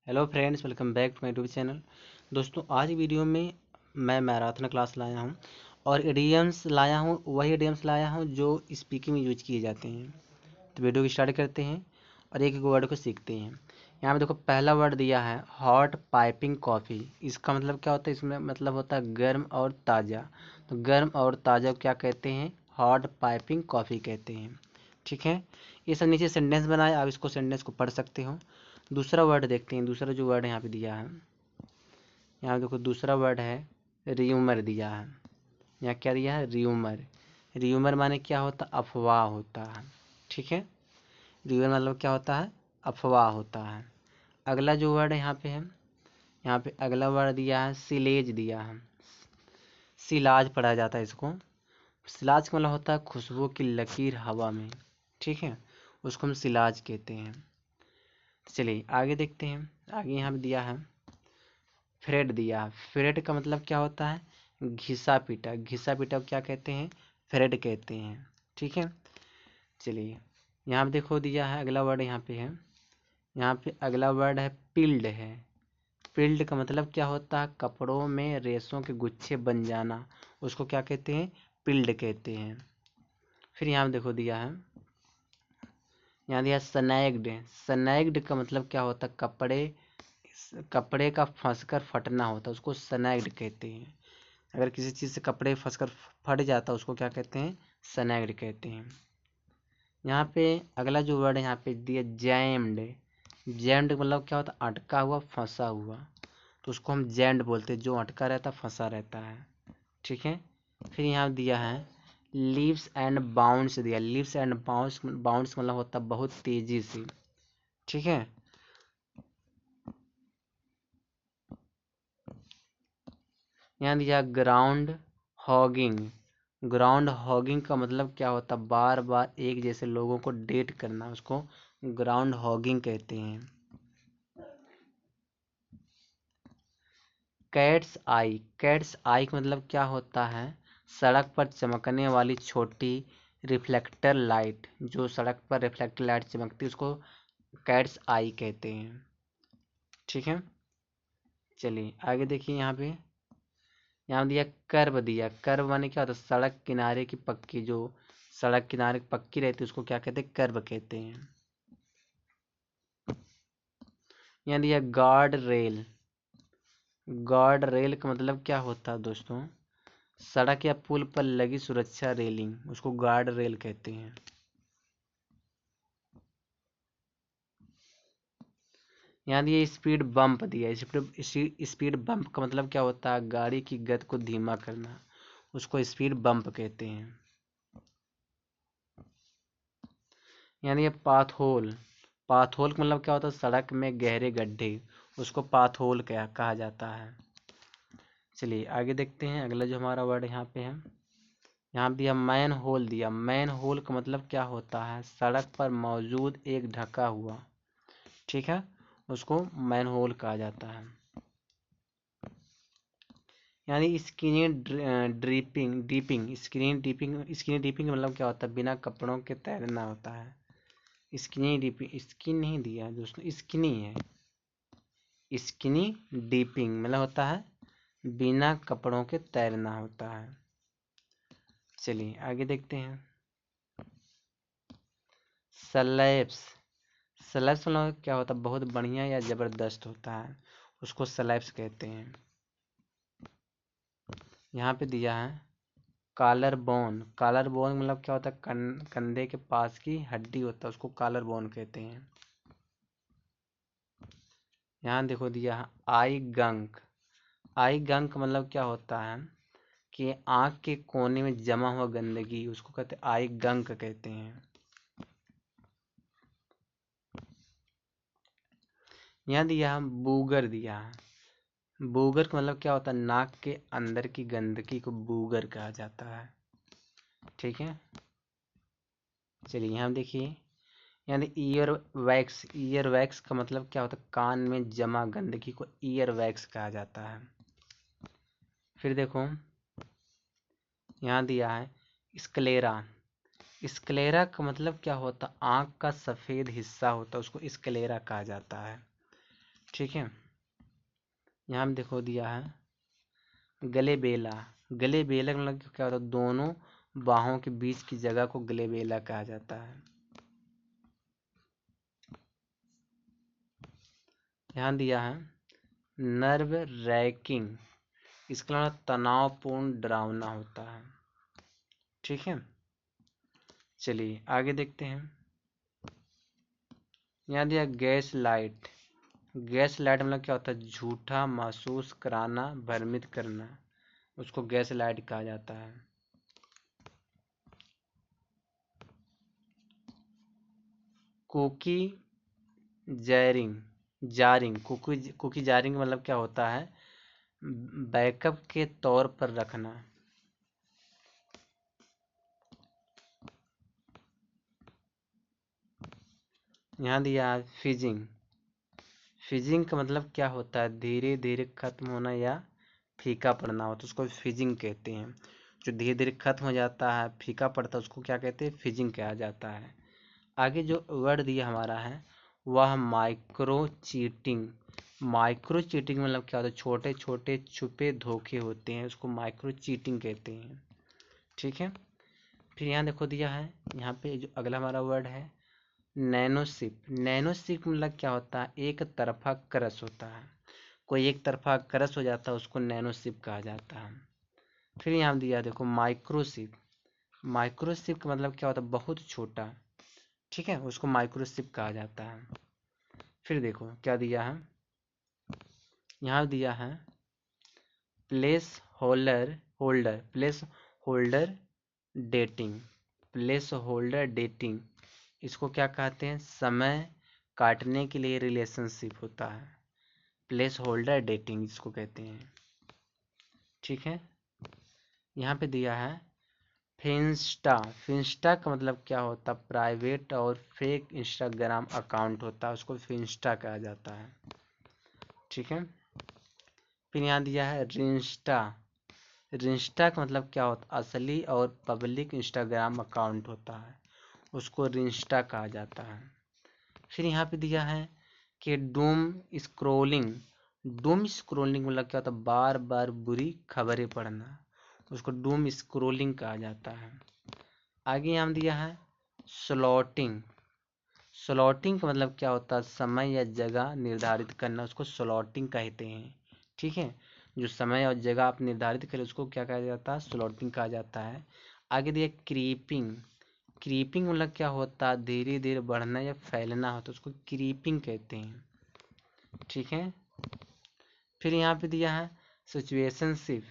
Hello friends, welcome back to my YouTube channel. दोस्तों, आज video में मैं मैराथन क्लास लाया हूं और इडियम्स लाया हूं, वही इडियम्स लाया हूं जो स्पीकिंग में यूज किए जाते हैं। तो वीडियो की स्टार्ट करते हैं और एक एक वर्ड को सीखते हैं। यहाँ पे देखो, पहला वर्ड दिया है हॉट पाइपिंग कॉफ़ी। इसका मतलब क्या होता है? इसमें मतलब होता है गर्म और ताज़ा। तो गर्म और ताज़ा को क्या कहते हैं? हॉट पाइपिंग कॉफ़ी कहते हैं। ठीक है, ये सब नीचे सेंटेंस बनाए, आप इसको सेंटेंस को पढ़ सकते हो। दूसरा वर्ड देखते हैं। दूसरा जो वर्ड यहाँ पे दिया है, यहाँ देखो दूसरा वर्ड है र्यूमर दिया है। यहाँ क्या दिया है? र्यूमर। र्यूमर माने क्या होता है? अफवाह होता है। ठीक है, र्यूमर मतलब क्या होता है? अफवाह होता है। अगला जो वर्ड यहाँ पे है, यहाँ पे अगला वर्ड दिया है सिलेज दिया है। सिलाज पढ़ा जाता है इसको। सिलाज का मतलब होता है खुशबू की लकीर हवा में। ठीक है, उसको हम सिलाज कहते हैं। चलिए आगे देखते हैं। आगे यहाँ पे दिया है फ्रेड दिया है। फ्रेड का मतलब क्या होता है? घिसा पीटा। घिसा पीटा को क्या कहते हैं? फ्रेड कहते हैं। ठीक है, चलिए यहाँ पे देखो दिया है अगला वर्ड। यहाँ पे है, यहाँ पे अगला वर्ड है पिल्ड है। पिल्ड का मतलब क्या होता है? कपड़ों में रेशों के गुच्छे बन जाना, उसको क्या कहते हैं? पिल्ड कहते हैं। फिर यहाँ पे देखो दिया है, यहाँ दिया स्नैग्ड। स्नैग्ड का मतलब क्या होता है? कपड़े का फंसकर फटना होता है, उसको स्नैग्ड कहते हैं। अगर किसी चीज़ से कपड़े फंसकर फट जाता है, उसको क्या कहते हैं? स्नैग्ड कहते हैं। यहाँ पे अगला जो वर्ड है यहाँ पे दिया जैम्ड। जैम्ड मतलब क्या होता है? अटका हुआ, फंसा हुआ। तो उसको हम जैम्ड बोलते हैं, जो अटका रहता, फंसा रहता है। ठीक है, फिर यहाँ दिया है लीव्स एंड बाउंड्स दिया। लीव्स एंड बाउंड्स बाउंड्स मतलब होता है बहुत तेजी से। ठीक है, यहाँ दिया ग्राउंड हॉगिंग। ग्राउंड हॉगिंग का मतलब क्या होता है? बार बार एक जैसे लोगों को डेट करना, उसको ग्राउंड हॉगिंग कहते हैं। कैट्स आई। कैट्स आई का मतलब क्या होता है? सड़क पर चमकने वाली छोटी रिफ्लेक्टर लाइट। जो सड़क पर रिफ्लेक्टर लाइट चमकती है, उसको कैट्स आई कहते हैं। ठीक है, चलिए आगे देखिए। यहाँ दिया कर्व दिया। कर्व माने क्या होता है? सड़क किनारे की पक्की, जो सड़क किनारे पक्की रहती है, उसको क्या कहते हैं? कर्व कहते हैं। यहाँ दिया गार्ड रेल। गार्ड रेल का मतलब क्या होता है दोस्तों? सड़क या पुल पर लगी सुरक्षा रेलिंग, उसको गार्ड रेल कहते हैं। यहाँ दिया स्पीड बम्प दिया। स्पीड बम्प का मतलब क्या होता है? गाड़ी की गति को धीमा करना, उसको स्पीड बम्प कहते हैं। यानी ये पाथोल। पाथोल का मतलब क्या होता है? सड़क में गहरे गड्ढे, उसको पाथोल कहा जाता है। चलिए आगे देखते हैं। अगला जो हमारा वर्ड यहाँ पे है, यहाँ पे दिया मैन होल दिया। मैन होल का मतलब क्या होता है? सड़क पर मौजूद एक ढका हुआ, ठीक है, उसको मैन होल कहा जाता है। यानी स्किनी ड्रीपिंग डीपिंग। स्किनी डीपिंग मतलब क्या होता है? बिना कपड़ों के तैरना होता है। स्किनी डीपिंग, स्किन नहीं दिया दोस्तों, स्किनी है। स्किनी डीपिंग मतलब होता है बिना कपड़ों के तैरना होता है। चलिए आगे देखते हैं। स्लैब्स। स्लैब्स मतलब क्या होता है? बहुत बढ़िया या जबरदस्त होता है, उसको स्लैब्स कहते हैं। यहाँ पे दिया है कॉलर बोन। कॉलर बोन मतलब क्या होता है? कंधे के पास की हड्डी होता है, उसको कॉलर बोन कहते हैं। यहाँ देखो दिया है आई गंक। आई गंक मतलब क्या होता है? कि आँख के कोने में जमा हुआ गंदगी, उसको कहते हैं आई गंक कहते हैं। यहाँ दिया है बूगर दिया है। बूगर का मतलब क्या होता है? नाक के अंदर की गंदगी को बूगर कहा जाता है। ठीक है, चलिए यहाँ देखिए। यानी ईयर वैक्स। ईयर वैक्स का मतलब क्या होता है? कान में जमा गंदगी को ईयर वैक्स कहा जाता है। फिर देखो यहाँ दिया है स्क्लेरा। स्क्लेरा का मतलब क्या होता है? आँख का सफ़ेद हिस्सा होता है, उसको स्क्लेरा कहा जाता है। ठीक है। यहाँ देखो दिया है गलेबेला। गलेबेला का मतलब क्या होता है, दोनों बाहों के बीच की जगह को गलेबेला कहा जाता है। यहाँ दिया है नर्व रैकिंग, इसका मतलब तनावपूर्ण डरावना होता है। ठीक है, चलिए आगे देखते हैं। यहाँ दिया गैस लाइट। गैस लाइट मतलब क्या होता है, झूठा महसूस कराना, भ्रमित करना, उसको गैस लाइट कहा जाता है। Cookie jarring, jarring, cookie jarring मतलब क्या होता है, बैकअप के तौर पर रखना। यहाँ दिया है फिजिंग। फिजिंग का मतलब क्या होता है, धीरे धीरे खत्म होना या फीका पड़ना हो तो उसको फिजिंग कहते हैं। जो धीरे धीरे खत्म हो जाता है, फीका पड़ता है, उसको क्या कहते हैं, फिजिंग कहा जाता है। आगे जो वर्ड दिया हमारा है वह माइक्रो चीटिंग। माइक्रो चीटिंग मतलब क्या होता है, छोटे छोटे छुपे धोखे होते हैं, उसको माइक्रो चीटिंग कहते हैं। ठीक है, फिर यहाँ देखो दिया है, यहाँ पे जो अगला हमारा वर्ड है नैनोशिप। नैनोशिप मतलब क्या होता है, एक तरफा क्रश होता है, कोई एक तरफा क्रश हो जाता है उसको नैनोशिप कहा जाता है। फिर यहाँ दिया देखो माइक्रोशिप। माइक्रोशिप का मतलब क्या होता है, बहुत छोटा। ठीक है, उसको माइक्रोशिप कहा जाता है। फिर देखो क्या दिया है, यहाँ दिया है place holder, place holder dating. Place holder dating, इसको क्या कहते हैं, समय काटने के लिए रिलेशनशिप होता है, प्लेस होल्डर डेटिंग इसको कहते हैं। ठीक है, यहाँ पे दिया है फिंस्टा। फिंस्टा का मतलब क्या होता है, प्राइवेट और फेक इंस्टाग्राम अकाउंट होता है, उसको फिंस्टा कहा जाता है। ठीक है, फिर यहाँ दिया है रिंस्टा। रिंस्टा का मतलब क्या होता है, असली और पब्लिक इंस्टाग्राम अकाउंट होता है, उसको रिंस्टा कहा जाता है। फिर यहाँ पे दिया है कि डूम स्क्रोलिंग। डूम स्क्रोलिंग मतलब क्या होता है, बार बार बुरी खबरें पढ़ना, उसको डूम स्क्रोलिंग कहा जाता है। आगे यहाँ दिया है स्लॉटिंग। स्लॉटिंग का मतलब क्या होता है, समय या जगह निर्धारित करना, उसको स्लॉटिंग कहते हैं। ठीक है, जो समय और जगह आप निर्धारित करें उसको क्या कहा जाता है, स्लॉटिंग कहा जाता है। आगे दिया क्रीपिंग। क्रीपिंग मतलब क्या होता है, धीरे धीरे बढ़ना या फैलना होता है, उसको क्रीपिंग कहते हैं। ठीक है, फिर यहाँ पे दिया है सिचुएशनशिप।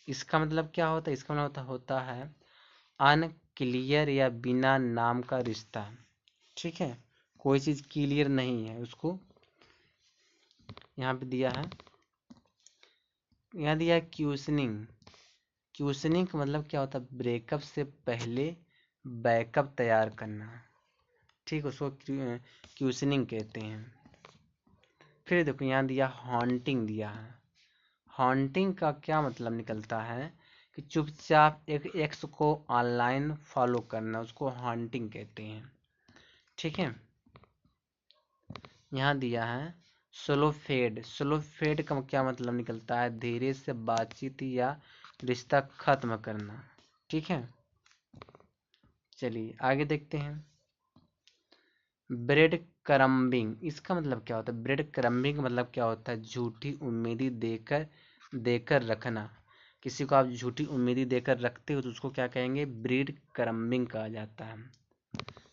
इसका मतलब क्या होता है, इसका मतलब होता है अनक्लियर या बिना नाम का रिश्ता। ठीक है, कोई चीज़ क्लियर नहीं है उसको। यहाँ पे दिया है, यहाँ दिया है क्यूशनिंग। क्यूशनिंग का मतलब क्या होता है, ब्रेकअप से पहले बैकअप तैयार करना। ठीक, उसको क्यूशनिंग कहते हैं। फिर देखो यहाँ दिया हॉन्टिंग दिया है। हॉन्टिंग का क्या मतलब निकलता है कि चुपचाप एक एक्स को ऑनलाइन फॉलो करना, उसको हॉन्टिंग कहते हैं। ठीक है, यहाँ दिया है स्लो फेड। स्लो फेड का क्या मतलब निकलता है, धीरे से बातचीत या रिश्ता खत्म करना। ठीक है, चलिए आगे देखते हैं। ब्रेड क्रम्बिंग, इसका मतलब क्या होता है, ब्रेड क्रम्बिंग मतलब क्या होता है, झूठी उम्मीदी देकर देकर रखना। किसी को आप झूठी उम्मीदी देकर रखते हो तो उसको क्या कहेंगे, ब्रेड क्रम्बिंग कहा जाता है।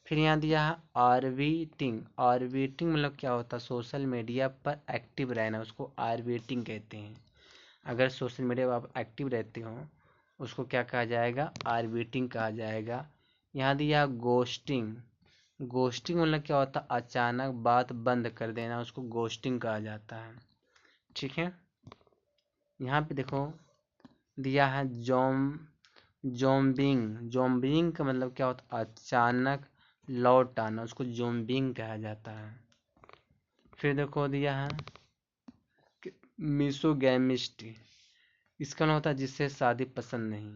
फिर यहाँ दिया है ऑर्बिटिंग। ऑर्बिटिंग मतलब क्या होता है, सोशल मीडिया पर एक्टिव रहना, उसको ऑर्बिटिंग कहते हैं। अगर सोशल मीडिया पर आप एक्टिव रहते हो उसको क्या कहा जाएगा, ऑर्बिटिंग कहा जाएगा। यहाँ दिया गोस्टिंग। गोस्टिंग मतलब क्या होता है, अचानक बात बंद कर देना, उसको गोस्टिंग कहा जाता है। ठीक है, यहाँ पे देखो दिया है जोम्बिंग। जोम्बिंग का मतलब क्या होता है, अचानक लौट आना, उसको जोम्बिंग कहा जाता है। फिर देखो दिया है मिसोगैमिस्ट। इसका नाम होता है जिससे शादी पसंद नहीं।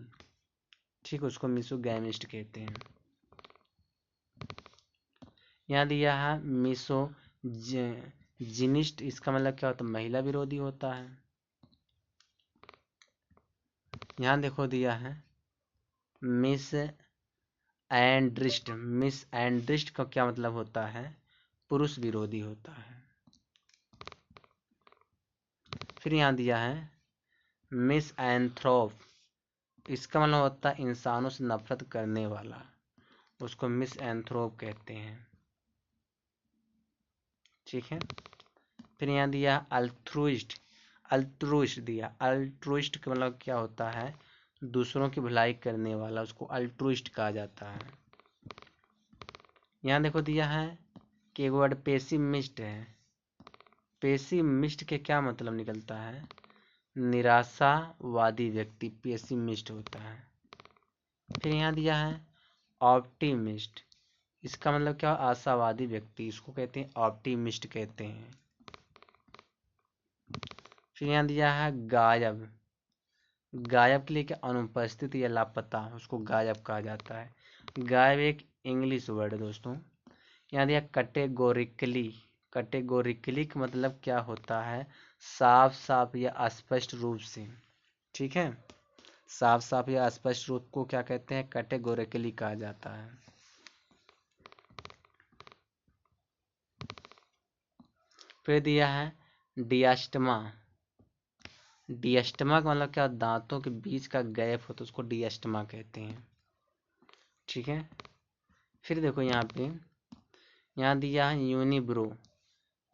ठीक, उसको मिसोगैमिस्ट कहते हैं। यहाँ दिया है जिनिस्ट इसका मतलब क्या होता है, महिला विरोधी होता है। यहाँ देखो दिया है मिस एंड्रिस्ट। मिस एंड्रिस्ट का क्या मतलब होता है, पुरुष विरोधी होता है। फिर यहाँ दिया है मिस एंथ्रोप, इसका मतलब होता है इंसानों से नफरत करने वाला, उसको मिस एंथ्रोप कहते हैं। ठीक है। फिर यहाँ दिया अल्ट्रुइस्ट। अल्ट्रुइस्ट दिया, अल्ट्रुइस्ट का मतलब क्या होता है, दूसरों की भलाई करने वाला, उसको अल्ट्रुइस्ट कहा जाता है। यहाँ देखो दिया है कि एक वर्ड पेसिमिस्ट है। पेसिमिस्ट के क्या मतलब निकलता है, निराशावादी व्यक्ति पेसिमिस्ट होता है। फिर यहाँ दिया है ऑप्टिमिस्ट, इसका मतलब क्या, आशावादी व्यक्ति, इसको कहते हैं ऑप्टिमिस्ट कहते हैं। फिर यहाँ दिया है गायब। गायब के लिए क्या, अनुपस्थित या लापता, उसको गायब कहा जाता है। गायब एक इंग्लिश वर्ड है दोस्तों। यहाँ दिया कैटेगोरिकली। कैटेगोरिकली का मतलब क्या होता है, साफ साफ या स्पष्ट रूप से। ठीक है, साफ साफ या स्पष्ट रूप को क्या कहते हैं, कैटेगोरिकली कहा जाता है। फिर दिया है डियास्टमा। डियास्टमा का मतलब क्या, दांतों के बीच का गैप होता है, उसको डियास्टमा कहते हैं। ठीक है। फिर देखो यहाँ पे, यहाँ दिया है यूनिब्रो,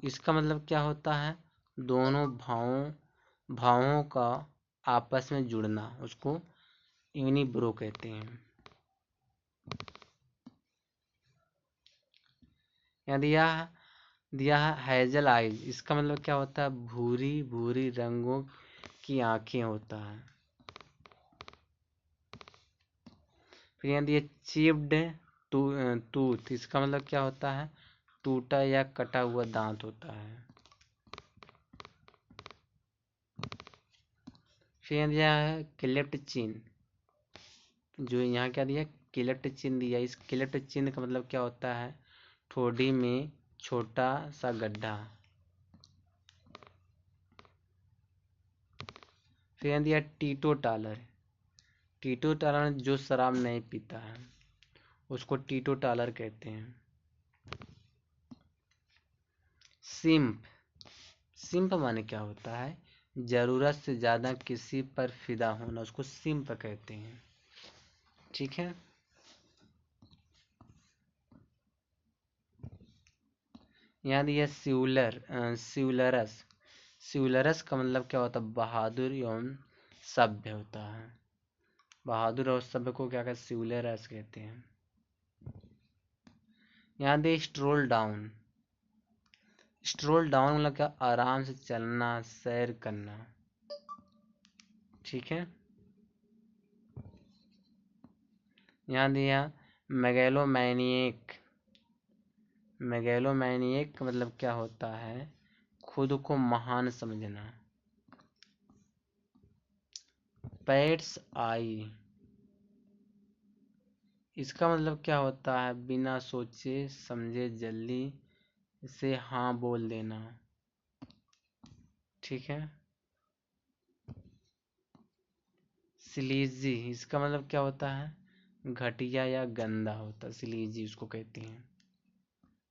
इसका मतलब क्या होता है, दोनों भावों का आपस में जुड़ना, उसको यूनिब्रो कहते हैं। यहाँ दिया है हैजल आइज, इसका मतलब क्या होता है, भूरी भूरी रंगों की आंखें होता है। फिर यहाँ दिया चिप्ड टूथ, इसका मतलब क्या होता है, टूटा या कटा हुआ दांत होता है। फिर यहाँ दिया है क्लेफ्ट चिन, जो यहाँ क्या दिया, क्लेफ्ट चिन दिया, इस क्लेफ्ट चिन का मतलब क्या होता है, ठोड़ी में छोटा सा गड्ढा। फिर यहाँ दिया टीटो टालर। टीटो टालर जो शराब नहीं पीता है, उसको टीटो टालर कहते हैं। सिंप, सिंप माने क्या होता है, जरूरत से ज्यादा किसी पर फिदा होना, उसको सिंप कहते हैं। ठीक है। यहाँ दिया सिउलरस। सिउलरस का मतलब क्या होता है, बहादुर एवं सभ्य होता है। बहादुर और सभ्य को क्या कहते हैं, सिउलरस कहते हैं। यहाँ दे स्ट्रोल डाउन। स्ट्रोल डाउन मतलब क्या, आराम से चलना, सैर करना। ठीक है। यहाँ दिया मेगैलोमैनिएक। मेगैलोमैनिएक का मतलब क्या होता है, खुद को महान समझना। पैट्स आई, इसका मतलब क्या होता है, बिना सोचे समझे जल्दी से हाँ बोल देना। ठीक है। स्लीजी, इसका मतलब क्या होता है, घटिया या गंदा होता है, स्लीजी उसको कहते हैं।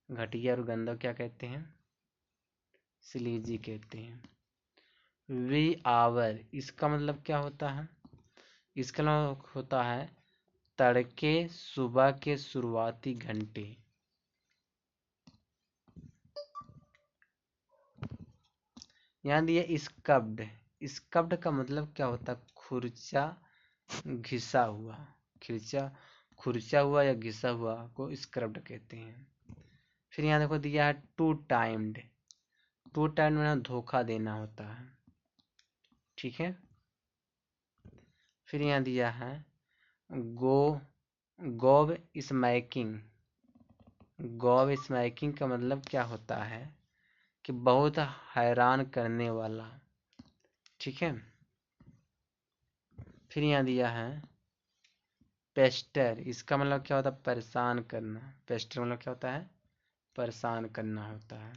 घटिया और गंदा क्या कहते हैं, स्लीजी कहते हैं। वी आवर, इसका मतलब क्या होता है, इसका मतलब होता है तड़के, सुबह के शुरुआती घंटे। यहाँ दिया स्कब्ड। स्कब्ड का मतलब क्या होता है, खुरचा, घिसा हुआ, खिरचा, खुरचा हुआ या घिसा हुआ को स्क्रब्ड कहते हैं। फिर यहाँ देखो दिया है टू टाइम्ड। टू टाइम्ड में धोखा देना होता है। ठीक है। फिर यहाँ दिया है गो गोव स्मैकिंग। गोव स्मैकिंग का मतलब क्या होता है, कि बहुत हैरान करने वाला। ठीक है। फिर यहाँ दिया है पेस्टर, इसका मतलब क्या होता है, परेशान करना। पेस्टर मतलब क्या होता है, परेशान करना होता है।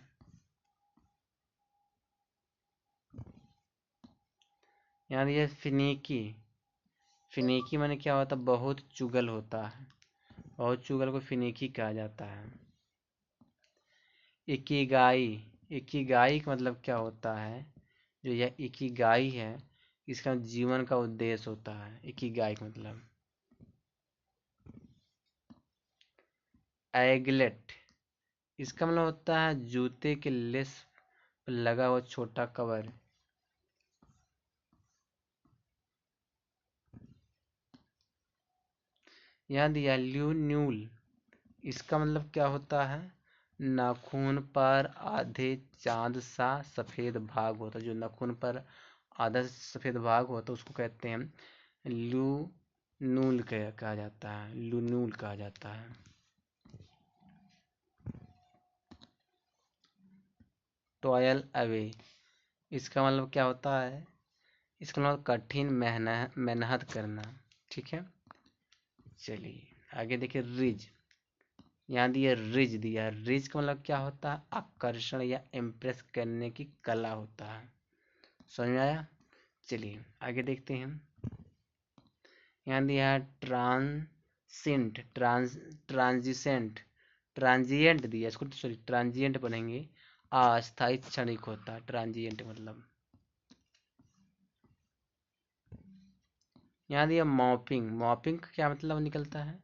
यहाँ दिया फिनीकी। फिनीकी माने क्या होता है, बहुत चुगल होता है, बहुत चुगल को फिनीकी कहा जाता है। इकिगाई। इकिगाई का मतलब क्या होता है, जो यह इकिगाई है इसका जीवन का उद्देश्य होता है, इकिगाई का मतलब। एगलेट, इसका मतलब होता है जूते के लेस पर लगा हुआ छोटा कवर। यहाँ दिया ल्यून्यूल, इसका मतलब क्या होता है, नाखून पर आधे चांद सा सफेद भाग होता है। जो नाखून पर आधा सफेद भाग होता है उसको कहते हैं लूनूल कहा जाता है, लूनूल कहा जाता है। टॉयल अवे, इसका मतलब क्या होता है, इसका मतलब कठिन मेहनत करना। ठीक है, चलिए आगे देखिए रिज। यहाँ दिया रिज, दिया रिज का मतलब क्या होता है, आकर्षण या इम्प्रेस करने की कला होता है। समझ में आया। चलिए आगे देखते हैं। यहाँ दिया है ट्रांसेंट, ट्रांजिसेंट, ट्रांजिएंट दिया, इसको सॉरी ट्रांजिएंट पढ़ेंगे, अस्थायी क्षणिक होता है ट्रांजिएंट मतलब। यहाँ दिया मॉपिंग। मॉपिंग का क्या मतलब निकलता है,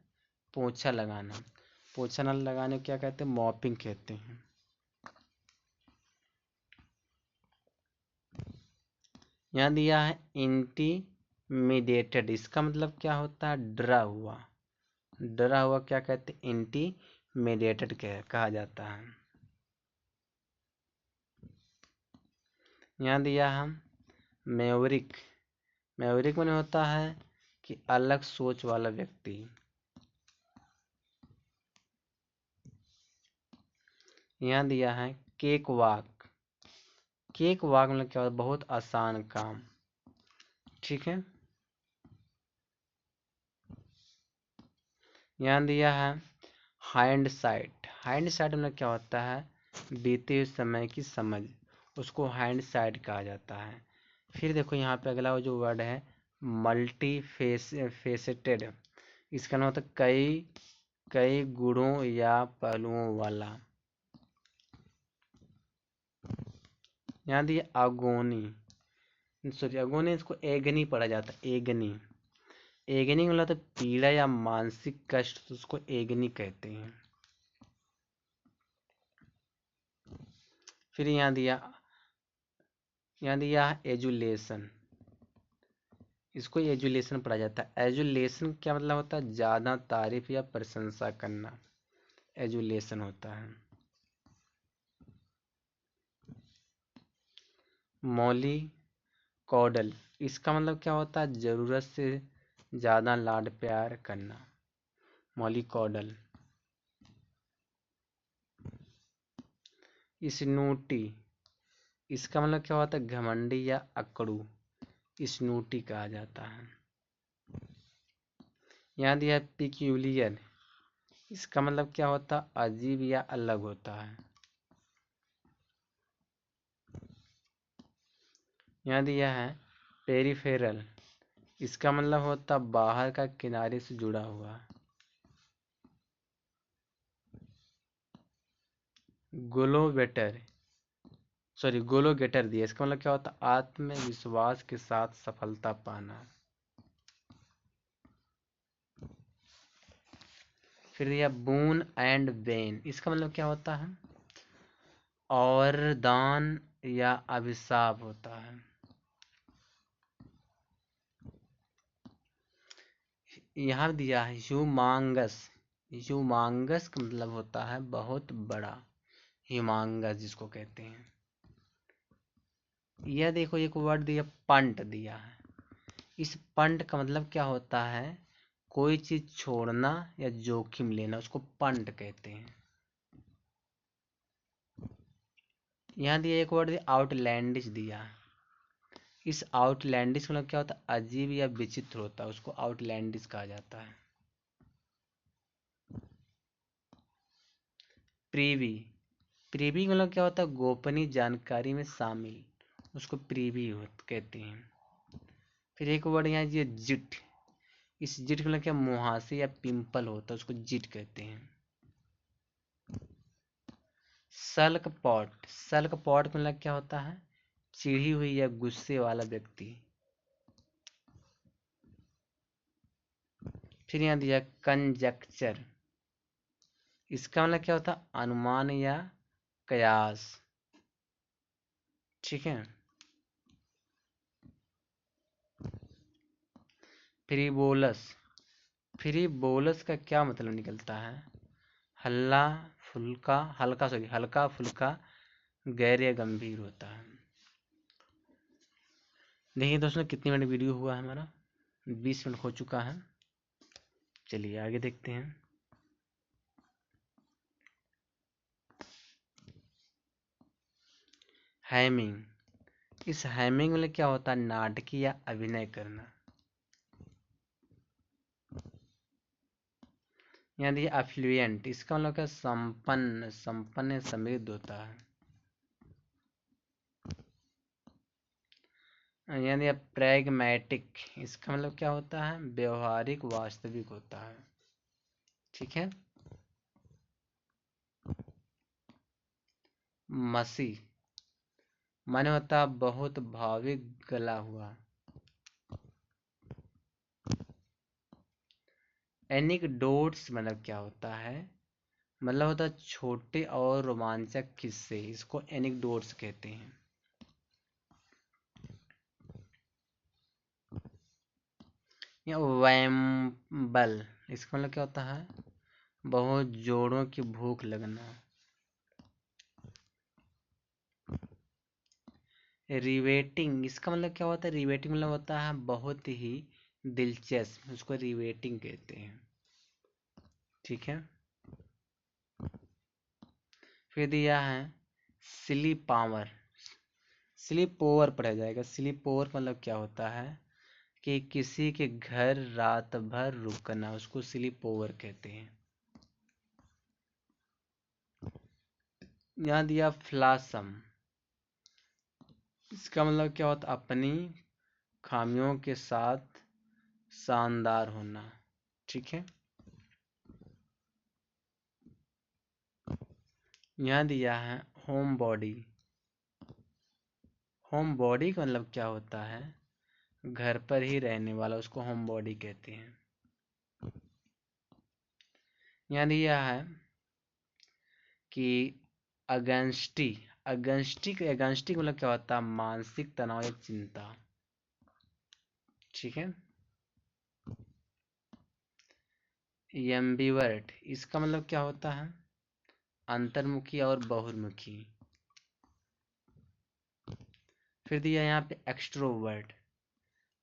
पोछा लगाना। पोछा न लगाने को क्या कहते हैं, मॉपिंग कहते हैं। यहाँ दिया है इंटीमिडेटेड, इसका मतलब क्या होता है, डरा हुआ। डरा हुआ क्या कहते हैं, इंटीमिडेटेड कहा जाता है। यहाँ दिया हम मेवरिक। मेवरिक माने होता है कि अलग सोच वाला व्यक्ति। यहाँ दिया है केक वॉक। केक वॉक मतलब क्या होता है, बहुत आसान काम। ठीक है, यहाँ दिया है हाइंड साइट। हाइंड साइट मतलब क्या होता है, बीते हुए समय की समझ, उसको हाइंड साइट कहा जाता है। फिर देखो यहाँ पे अगला जो वर्ड है मल्टी फेसेटेड, इसका नाम होता है कई कई गुणों या पहलुओं वाला। यहाँ दिया अगोनी, सॉरी अगोनी, इसको एगनी पढ़ा जाता है, एगनी। एगनी मतलब तो पीड़ा या मानसिक कष्ट, तो उसको एगनी कहते हैं। फिर यहाँ दिया एजुलेशन, इसको एजुलेशन पढ़ा जाता है। एजुलेशन क्या मतलब होता है, ज्यादा तारीफ या प्रशंसा करना, एजुलेशन होता है। मौली कॉडल, इसका मतलब क्या होता है, जरूरत से ज्यादा लाड प्यार करना, मौली कॉडल। स्नूटी, इसका मतलब क्या होता है, घमंडी या अकड़ू, स्नूटी कहा जाता है। यहाँ दिया है पिक्यूलियर, इसका मतलब क्या होता है, अजीब या अलग होता है। यहाँ दिया है पेरिफेरल, इसका मतलब होता बाहर का, किनारे से जुड़ा हुआ। गोलोबेटर, सॉरी गोलोगेटर दिया, इसका मतलब क्या होता, आत्मविश्वास के साथ सफलता पाना। फिर दिया बून एंड बेन, इसका मतलब क्या होता है, और दान या अभिशाप होता है। यहाँ दिया है ह्यूमांगस। ह्यूमांगस का मतलब होता है बहुत बड़ा, ह्यूमांगस जिसको कहते हैं। यह देखो एक वर्ड दिया पंट दिया है, इस पंट का मतलब क्या होता है, कोई चीज छोड़ना या जोखिम लेना, उसको पंट कहते हैं। यहाँ दिया एक वर्ड दिया आउटलैंडिश दिया है, इस आउटलैंडिश का मतलब क्या होता है, अजीब या विचित्र होता है, उसको आउटलैंडिश कहा जाता है। प्रीवी, प्रीवी का मतलब क्या होता है, गोपनीय जानकारी में शामिल, उसको प्रीवी कहते हैं। फिर एक वर्ड यहाँ ये जिट, इस जिट का मतलब क्या, मुहासे या पिंपल होता है उसको जिट कहते हैं। सल्क पॉट, सल्क पॉट का मतलब क्या होता है, चिढ़ी हुई या गुस्से वाला व्यक्ति। फिर यहाँ दिया कंजक्चर, इसका मतलब क्या होता है, अनुमान या कयास। ठीक है। फ्रीबोलस, फ्रीबोलस का क्या मतलब निकलता है, हल्ला फुल्का, हल्का सॉरी हल्का फुल्का, गैर या गंभीर होता है। देखिए दोस्तों कितनी मिनट वीडियो हुआ है हमारा, 20 मिनट हो चुका है। चलिए आगे देखते हैं। हैमिंग, इस हैमिंग में क्या होता है, नाटकीय या अभिनय करना। यहाँ देखिए अफ्लुएंट, इसका मतलब क्या, संपन्न, संपन्न समृद्ध होता है। यानी प्रैग्मैटिक, इसका मतलब क्या होता है, व्यवहारिक वास्तविक होता है। ठीक है। मसी माने होता है बहुत भाविक, गला हुआ। एनिकडोट्स मतलब क्या होता है, मतलब होता है छोटे और रोमांचक किस्से, इसको एनिकडोट्स कहते हैं। या वैम्बल, इसका मतलब क्या होता है, बहुत जोड़ों की भूख लगना। रिवेटिंग, इसका मतलब क्या होता है, रिवेटिंग मतलब होता है बहुत ही दिलचस्प, उसको रिवेटिंग कहते हैं। ठीक है। फिर दिया है स्लीप पावर, स्लीप ओवर पढ़ा जाएगा। स्लीप ओवर मतलब क्या होता है कि किसी के घर रात भर रुकना, उसको स्लीप ओवर कहते हैं। यहाँ दिया फ्लासम, इसका मतलब क्या होता है, अपनी खामियों के साथ शानदार होना। ठीक है। यहाँ दिया है होम बॉडी, होम बॉडी का मतलब क्या होता है, घर पर ही रहने वाला, उसको होम बॉडी कहते हैं। यहाँ दिया है कि अगेंस्टी, अगेंस्टी मतलब क्या होता है, मानसिक तनाव या चिंता। ठीक है। एम्बिवर्ट, इसका मतलब क्या होता है, अंतर्मुखी और बहुर्मुखी। फिर दिया यहाँ पे एक्सट्रोवर्ट,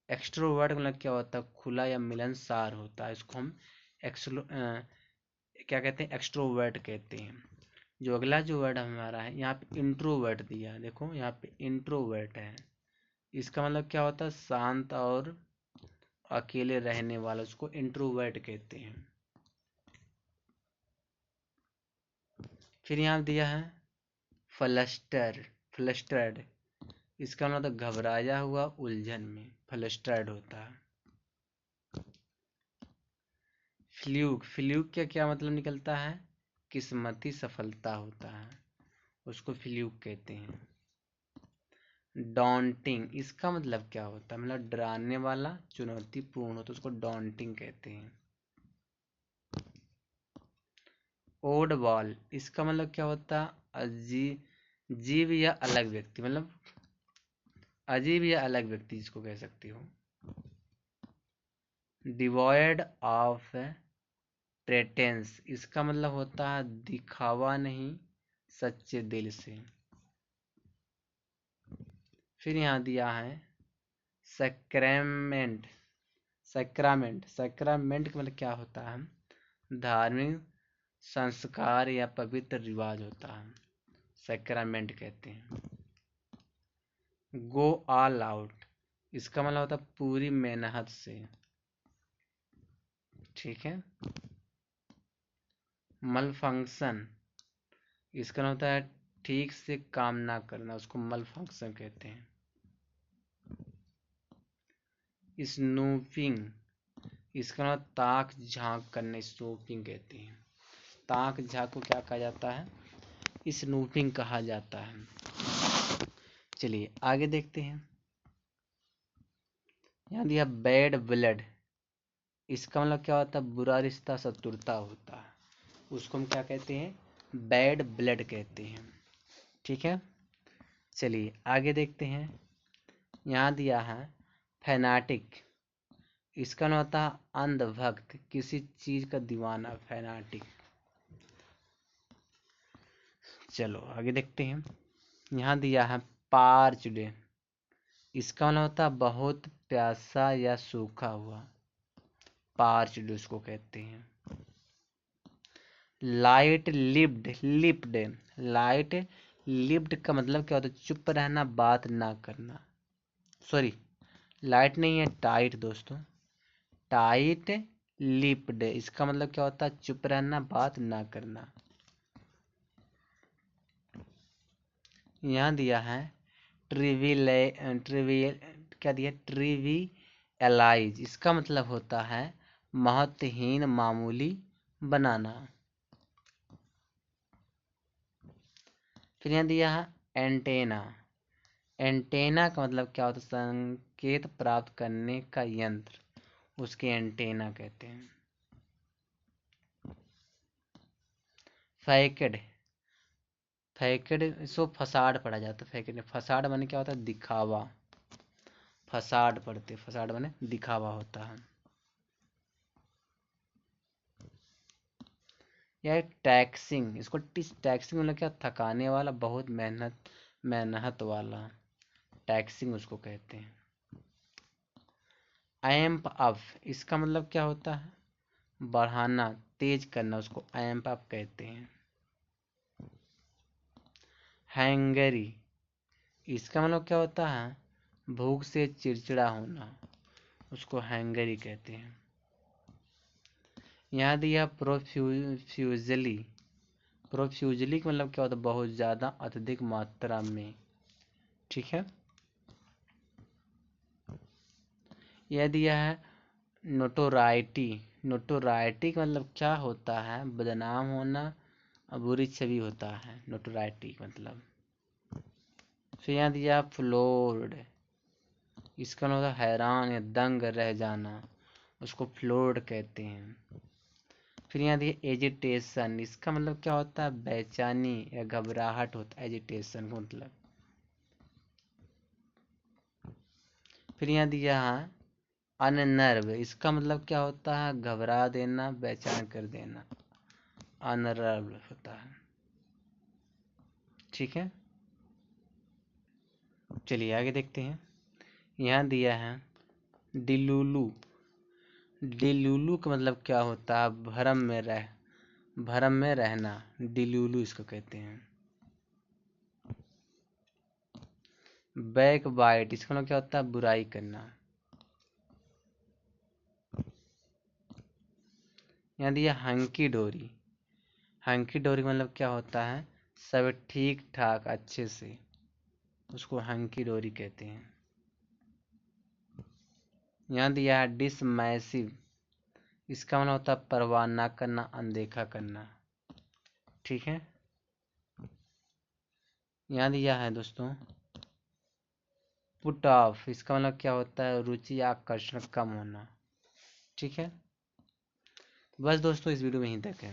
एक्सट्रोवर्ट मतलब क्या होता है, खुला या मिलनसार होता है, इसको हम क्या कहते हैं, एक्सट्रोवर्ट कहते हैं। जो अगला जो वर्ड हमारा है यहाँ पे इंट्रोवर्ट दिया है, देखो यहाँ पे इंट्रोवर्ट है, इसका मतलब क्या होता है, शांत और अकेले रहने वाला, उसको इंट्रोवर्ट कहते हैं। फिर यहाँ दिया है फ्लस्टर, फ्लस्टर्ड, इसका मतलब घबराया हुआ, उलझन में, फ्लस्टर्ड होता है। फ्लूक, फ्लूक का क्या मतलब निकलता है, किस्मती सफलता होता है, उसको फ्लूक कहते हैं। डॉन्टिंग, इसका मतलब क्या होता है, मतलब डराने वाला, चुनौतीपूर्ण होता है, उसको डॉन्टिंग कहते हैं। ओड बॉल, इसका मतलब क्या होता है, जीव या अलग व्यक्ति, मतलब अजीब या अलग व्यक्ति जिसको कह सकती हो। डिवॉइड ऑफ प्रेटेंस, इसका मतलब होता है दिखावा नहीं, सच्चे दिल से। फिर यहाँ दिया है सैक्रामेंट, सैक्रामेंट, सैक्रामेंट का मतलब क्या होता है, धार्मिक संस्कार या पवित्र रिवाज होता है, सैक्रामेंट कहते हैं। गो ऑल आउट, इसका मतलब होता है पूरी मेहनत से। ठीक है। मल फंक्शन, इसका मतलब होता है ठीक से काम ना करना, उसको मल फंक्शन कहते हैं। स्नूपिंग, इसका मतलब ताक झांक करने, स्नूपिंग कहते हैं। ताक झांक को क्या कहा जाता है? स्नूपिंग कहा जाता है। चलिए आगे देखते हैं। यहाँ दिया बैड ब्लड, इसका मतलब क्या होता है? बुरा रिश्ता, शत्रुता होता है, उसको हम क्या कहते हैं? बैड ब्लड कहते हैं। ठीक है, चलिए आगे देखते हैं। यहाँ दिया है फैनाटिक, इसका मतलब होता है अंधभक्त, किसी चीज का दीवाना, फैनाटिक। चलो आगे देखते हैं। यहाँ दिया है पार्च्ड, इसका मतलब होता है बहुत प्यासा या सूखा हुआ, पार्च्ड उसको कहते हैं। लाइट लिप्ड, लाइट लिप्ड का मतलब क्या होता है? चुप रहना, बात ना करना। सॉरी, लाइट नहीं है, टाइट दोस्तों, टाइट लिप्ड, इसका मतलब क्या होता है? चुप रहना, बात ना करना। यहाँ दिया है ट्रिवियल, क्या दिया? ट्रिवियलाइज, इसका मतलब होता है महत्वहीन, मामूली बनाना। फिर यहाँ दिया है एंटेना, एंटेना का मतलब क्या होता है? संकेत प्राप्त करने का यंत्र, उसके एंटेना कहते हैं। फैकेड, फैकेड इसको फसाड पढ़ा जाता है। फैकेड, फसाड माने क्या होता है? दिखावा, फसाड पढ़ते, फसाड माने दिखावा होता है। यह टैक्सिंग, इसको टैक्सिंग मतलब क्या? थकाने वाला, बहुत मेहनत वाला, टैक्सिंग उसको कहते हैं। एम्प अप, इसका मतलब क्या होता है? बढ़ाना, तेज करना, उसको एम्प अप कहते हैं। हैंगरी, इसका मतलब क्या होता है? भूख से चिड़चिड़ा होना, उसको हैंगरी कहते हैं। यहाँ दिया प्रोफ्यूजली, प्रोफ्यूजली का मतलब क्या होता है? बहुत ज़्यादा, अत्यधिक मात्रा में। ठीक है, यह दिया है नोटोराइटी, नोटोराइटी का मतलब क्या होता है? बदनाम होना, बुरी छवि होता है नोटोराइटी मतलब। फिर यहाँ दिया फ्लोर्ड, इसका मतलब हैरान या दंग रह जाना, उसको फ्लोर्ड कहते हैं। फिर यहाँ दिया एजिटेशन, इसका मतलब क्या होता है? बेचैनी या घबराहट होता है, एजिटेशन का मतलब। फिर यहाँ दिया है अननर्व, इसका मतलब क्या होता है? घबरा देना, बेचैन कर देना, अननर्व होता है। ठीक है, चलिए आगे देखते हैं। यहाँ दिया है डिलुलू, डिलुलू का मतलब क्या होता है? भ्रम में रहना, डिलुलू इसको कहते हैं। बैक बाइट, इसका मतलब क्या होता है? बुराई करना। यहाँ दिया हंकी डोरी, हंकी डोरी का मतलब क्या होता है? सब ठीक ठाक, अच्छे से, उसको हंकी डोरी कहते हैं। यहाँ दिया है डिसमैसिव, इसका मतलब होता है परवाह ना करना, अनदेखा करना। ठीक है, यहाँ दिया है दोस्तों पुट ऑफ, इसका मतलब क्या होता है? रुचि या आकर्षण कम होना। ठीक है, बस दोस्तों इस वीडियो में यहीं तक है।